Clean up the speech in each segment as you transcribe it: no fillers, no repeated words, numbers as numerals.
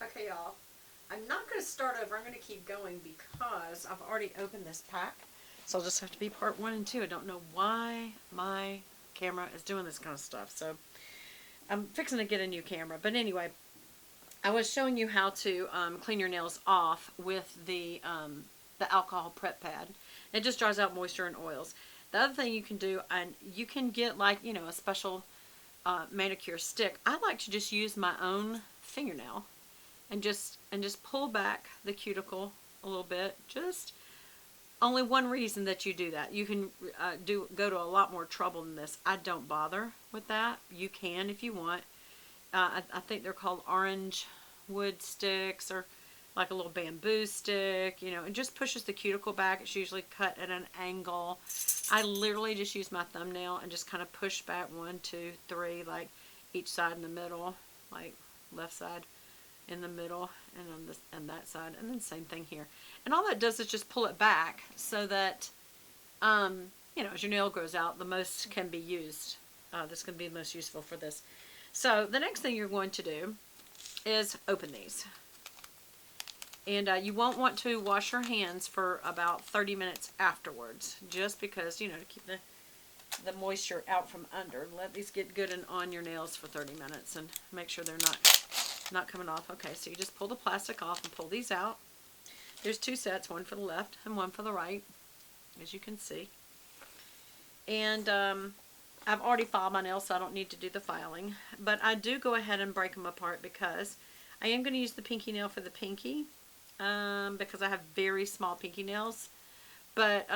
Okay, y'all. I'm not going to start over. I'm going to keep going because I've already opened this pack. So I'll just have to be part 1 and 2. I don't know why my camera is doing this kind of stuff. So I'm fixing to get a new camera. But anyway, I was showing you how to clean your nails off with the alcohol prep pad. It just dries out moisture and oils. The other thing you can do, and you can get like, you know, a special manicure stick. I like to just use my own fingernail and just pull back the cuticle a little bit. Just only one reason that you do that. You can go to a lot more trouble than this. I don't bother with that. You can if you want. I think they're called orange wood sticks, or like a little bamboo stick, you know. It just pushes the cuticle back. It's usually cut at an angle. I literally just use my thumbnail and just kind of push back 1, 2, 3, like each side in the middle, like left side in the middle, and on this and that side, and then same thing here. And all that does is just pull it back so that you know, as your nail grows out, the most can be used. This can be the most useful for this. So the next thing you're going to do is open these. And you won't want to wash your hands for about 30 minutes afterwards, just because, you know, to keep the moisture out from under. Let these get good and on your nails for 30 minutes and make sure they're not coming off. Okay, so you just pull the plastic off and pull these out. There's 2 sets, one for the left and one for the right, as you can see. And I've already filed my nails, so I don't need to do the filing. But I do go ahead and break them apart because I am going to use the pinky nail for the pinky, because I have very small pinky nails. But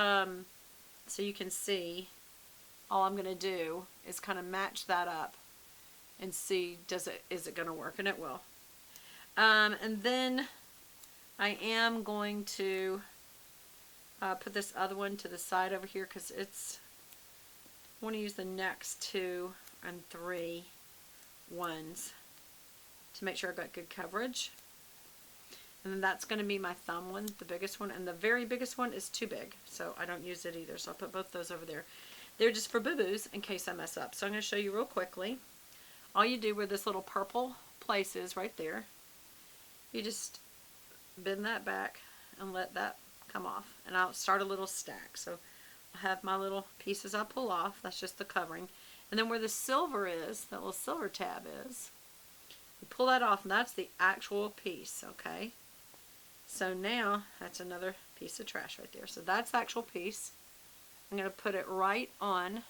so you can see, all I'm going to do is kind of match that up and see, is it going to work? And it will. And then I am going to put this other one to the side over here, because I want to use the next 2 and 3 ones to make sure I've got good coverage. And then that's going to be my thumb one, the biggest one, and the very biggest one is too big, so I don't use it either. So I'll put both those over there. They're just for boo-boos in case I mess up. So I'm going to show you real quickly. All you do where this little purple place is right there, you just bend that back and let that come off. And I'll start a little stack. So I have my little pieces I pull off. That's just the covering. And then where the silver is, that little silver tab is, you pull that off, and that's the actual piece, okay? So now, that's another piece of trash right there. So that's the actual piece. I'm going to put it right on,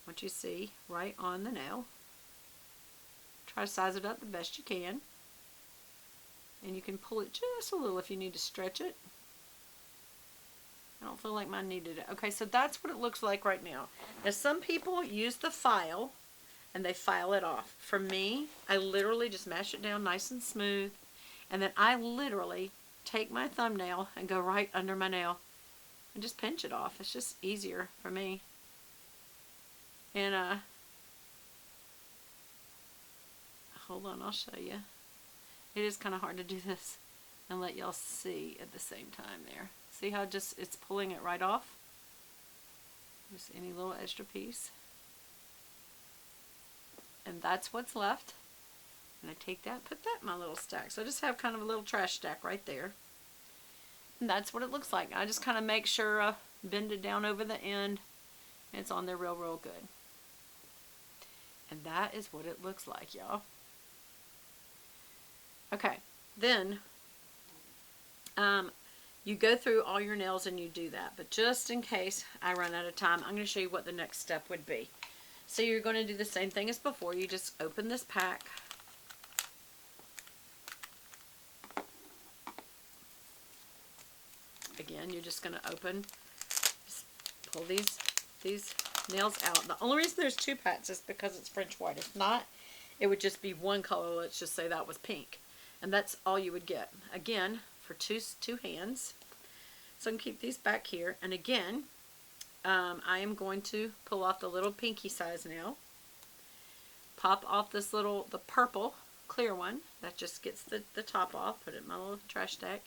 what you see, right on the nail. Try to size it up the best you can. And you can pull it just a little if you need to stretch it. I don't feel like mine needed it. Okay, so that's what it looks like right now. Now, some people use the file, and they file it off. For me, I literally just mash it down nice and smooth, and then I literally take my thumbnail and go right under my nail and just pinch it off. It's just easier for me. And hold on, I'll show you. It is kind of hard to do this and let y'all see at the same time there. See how just it's pulling it right off? Just any little extra piece. And that's what's left. And I take that, put that in my little stack. So I just have kind of a little trash stack right there. And that's what it looks like. I just kind of make sure I bend it down over the end. And it's on there real, real good. And that is what it looks like, y'all. Okay, then you go through all your nails and you do that. But just in case I run out of time, I'm going to show you what the next step would be. So you're going to do the same thing as before. You just open this pack. Again, you're just going to just pull these nails out. The only reason there's 2 packs is because it's French white. If not, it would just be one color. Let's just say that was pink. And that's all you would get. Again, for two hands. So I can keep these back here. And again, I am going to pull off the little pinky size nail. Pop off this the purple clear one. That just gets the top off. Put it in my little trash stack.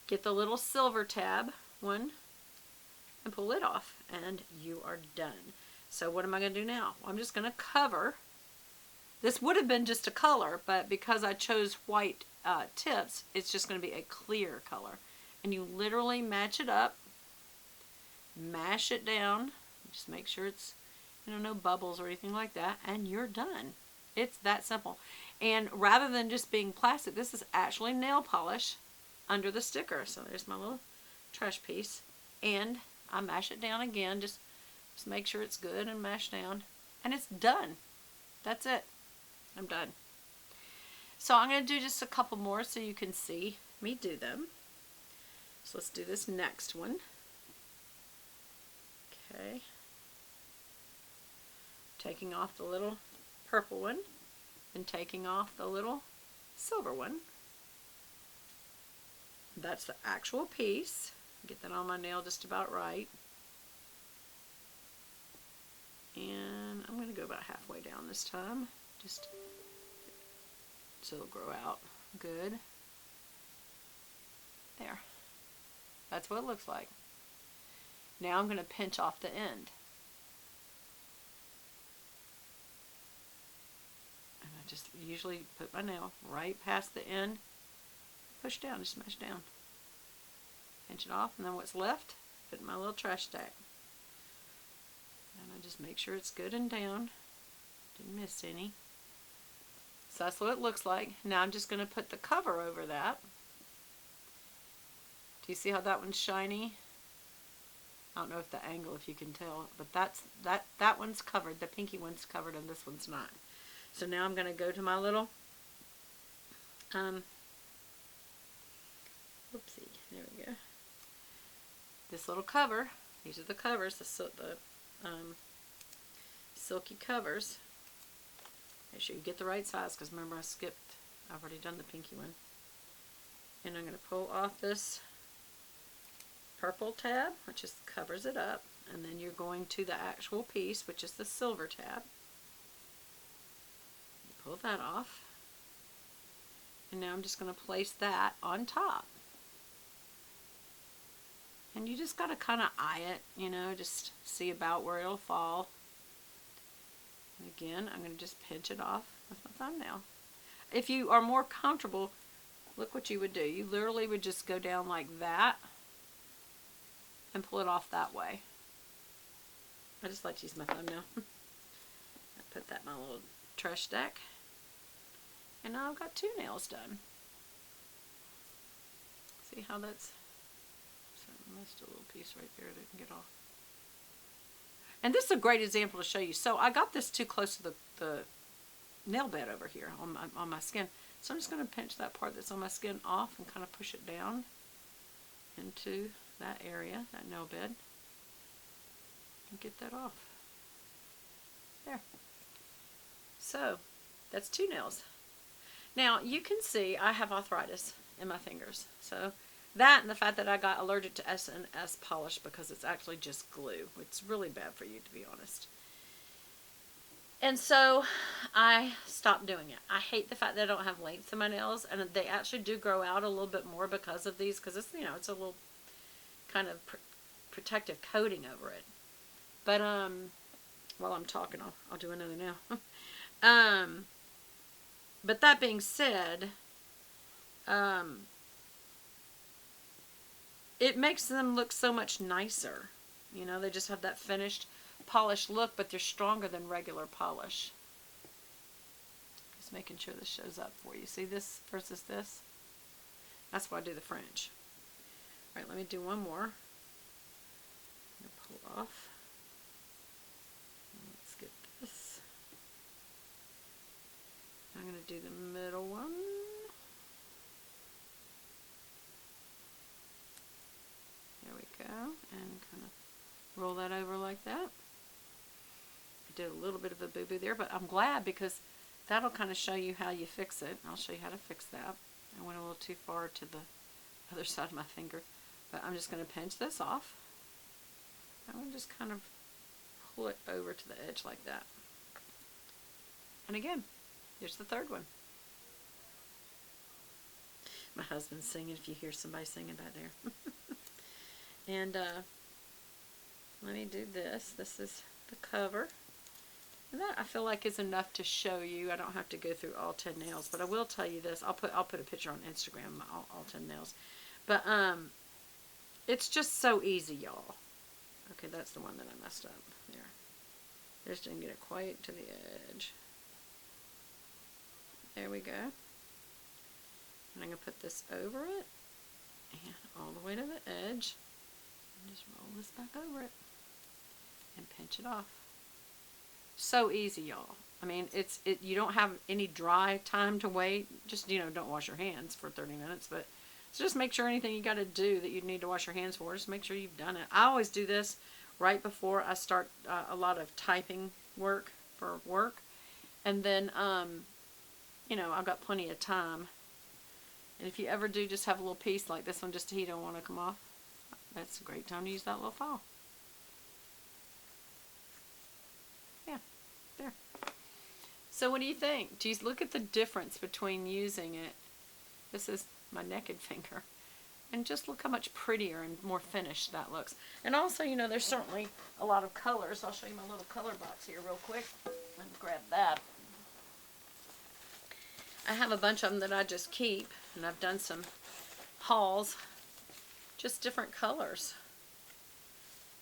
Get the little silver tab one and pull it off. And you are done. So what am I going to do now? Well, I'm just going to cover This would have been just a color, but because I chose white tips, it's just going to be a clear color. And you literally match it up, mash it down, just make sure it's, no bubbles or anything like that, and you're done. It's that simple. And rather than just being plastic, this is actually nail polish under the sticker. So there's my little trash piece. And I mash it down again, just make sure it's good and mash down. And it's done. That's it. I'm done. So I'm going to do just a couple more so you can see me do them. So let's do this next one. Okay. Taking off the little purple one and taking off the little silver one. That's the actual piece. Get that on my nail just about right. And I'm going to go about halfway down this time, just so it'll grow out good. There. That's what it looks like. Now I'm going to pinch off the end. And I just usually put my nail right past the end, push down, just smash down. Pinch it off, and then what's left, put in my little trash stack. And I just make sure it's good and down. Didn't miss any. So that's what it looks like. Now I'm just going to put the cover over that. Do you see how that one's shiny? I don't know if the angle, if you can tell, but that one's covered. The pinky one's covered and this one's not. So now I'm going to go to my little, oopsie, there we go. This little cover, these are the covers, the silky covers. Make sure you get the right size, because remember I've already done the pinky one. And I'm going to pull off this purple tab, which just covers it up, and then you're going to the actual piece, which is the silver tab. Pull that off, and now I'm just going to place that on top. And you just got to kind of eye it, just see about where it'll fall. And again, I'm going to just pinch it off with my thumbnail. If you are more comfortable, look what you would do. You literally would just go down like that and pull it off that way. I just like to use my thumbnail. I put that in my little trash stack. And now I've got 2 nails done. See how that's... So I missed a little piece right there that can get off. And this is a great example to show you. So I got this too close to the nail bed over here on my skin. So I'm just going to pinch that part that's on my skin off and kind of push it down into that area, that nail bed, and get that off. There. So that's 2 nails. Now you can see I have arthritis in my fingers. So that and the fact that I got allergic to S&S polish, because it's actually just glue. It's really bad for you, to be honest. And so I stopped doing it. I hate the fact that I don't have length to my nails, and they actually do grow out a little bit more because of these, because it's, it's a little kind of protective coating over it. But while I'm talking, I'll do another now. But that being said, it makes them look so much nicer. They just have that finished polished look, but they're stronger than regular polish. Just making sure this shows up for you. See this versus this? That's why I do the fringe. Alright, let me do one more. I'm going to pull off. Let's get this. I'm going to do the middle one. There we go. And kind of roll that over like that. I did a little bit of a boo-boo there, but I'm glad, because that'll kind of show you how you fix it. I'll show you how to fix that. I went a little too far to the other side of my finger. But I'm just going to pinch this off. I'm going to just kind of pull it over to the edge like that. And again, here's the third one. My husband's singing, if you hear somebody singing back there. And let me do this. This is the cover. And that I feel like is enough to show you. I don't have to go through all 10 nails, but I will tell you this. I'll put a picture on Instagram of all 10 nails. But it's just so easy, y'all. Okay, that's the one that I messed up. There. Just didn't get it quite to the edge. There we go. And I'm going to put this over it and all the way to the edge. And just roll this back over it and pinch it off. So easy, y'all. I mean, you don't have any dry time to wait. Just, don't wash your hands for 30 minutes, but so just make sure anything you got to do that you need to wash your hands for, just make sure you've done it. I always do this right before I start a lot of typing work for work. And then, I've got plenty of time. And if you ever do just have a little piece like this one, just heat don't want to come off, that's a great time to use that little file. Yeah, there. So what do you think? Do you look at the difference between using it? This is my naked finger. And just look how much prettier and more finished that looks. And also, there's certainly a lot of colors. I'll show you my little color box here real quick. Let me grab that. I have a bunch of them that I just keep, and I've done some hauls. Just different colors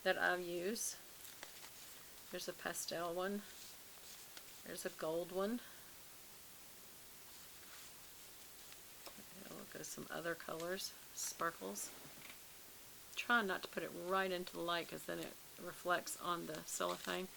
that I use. There's a pastel one. There's a gold one. Look at some other colors, sparkles. Try not to put it right into the light because then it reflects on the cellophane.